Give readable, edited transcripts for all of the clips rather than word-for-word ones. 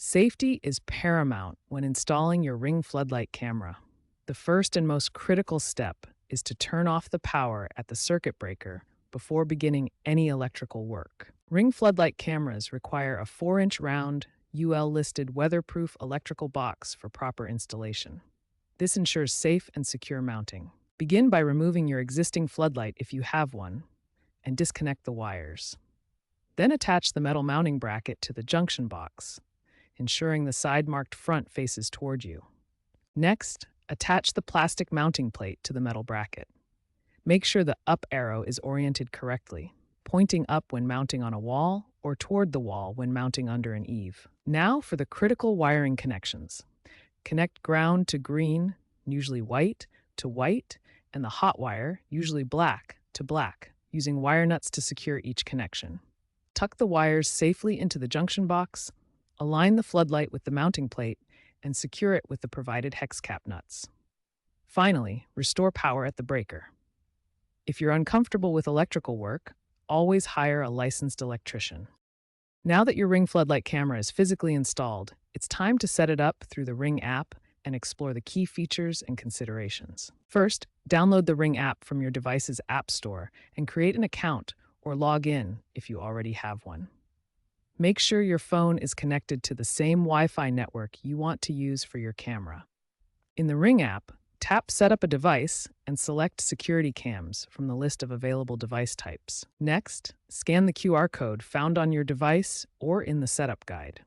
Safety is paramount when installing your Ring Floodlight camera. The first and most critical step is to turn off the power at the circuit breaker before beginning any electrical work. Ring Floodlight cameras require a 4-inch round, UL-listed weatherproof electrical box for proper installation. This ensures safe and secure mounting. Begin by removing your existing floodlight if you have one, and disconnect the wires. Then attach the metal mounting bracket to the junction box, ensuring the side-marked front faces toward you. Next, attach the plastic mounting plate to the metal bracket. Make sure the up arrow is oriented correctly, pointing up when mounting on a wall or toward the wall when mounting under an eave. Now for the critical wiring connections. Connect ground to green, usually white, to white, and the hot wire, usually black, to black, using wire nuts to secure each connection. Tuck the wires safely into the junction box, align the floodlight with the mounting plate, and secure it with the provided hex cap nuts. Finally, restore power at the breaker. If you're uncomfortable with electrical work, always hire a licensed electrician. Now that your Ring Floodlight camera is physically installed, it's time to set it up through the Ring app and explore the key features and considerations. First, download the Ring app from your device's app store and create an account or log in if you already have one. Make sure your phone is connected to the same Wi-Fi network you want to use for your camera. In the Ring app, tap Set up a device and select Security Cams from the list of available device types. Next, scan the QR code found on your device or in the setup guide.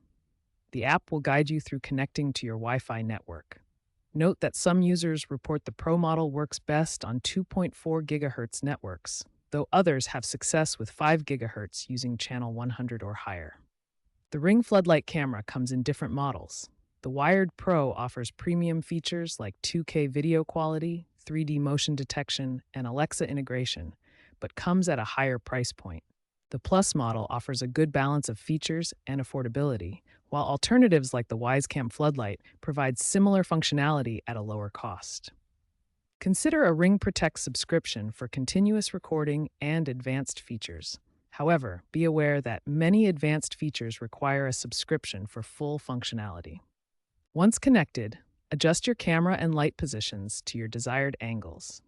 The app will guide you through connecting to your Wi-Fi network. Note that some users report the Pro model works best on 2.4 GHz networks, though others have success with 5 GHz using channel 100 or higher. The Ring Floodlight camera comes in different models. The Wired Pro offers premium features like 2K video quality, 3D motion detection, and Alexa integration, but comes at a higher price point. The Plus model offers a good balance of features and affordability, while alternatives like the WiseCam Floodlight provide similar functionality at a lower cost. Consider a Ring Protect subscription for continuous recording and advanced features. However, be aware that many advanced features require a subscription for full functionality. Once connected, adjust your camera and light positions to your desired angles.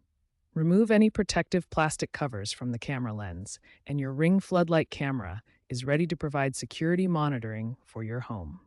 Remove any protective plastic covers from the camera lens, and your Ring Floodlight camera is ready to provide security monitoring for your home.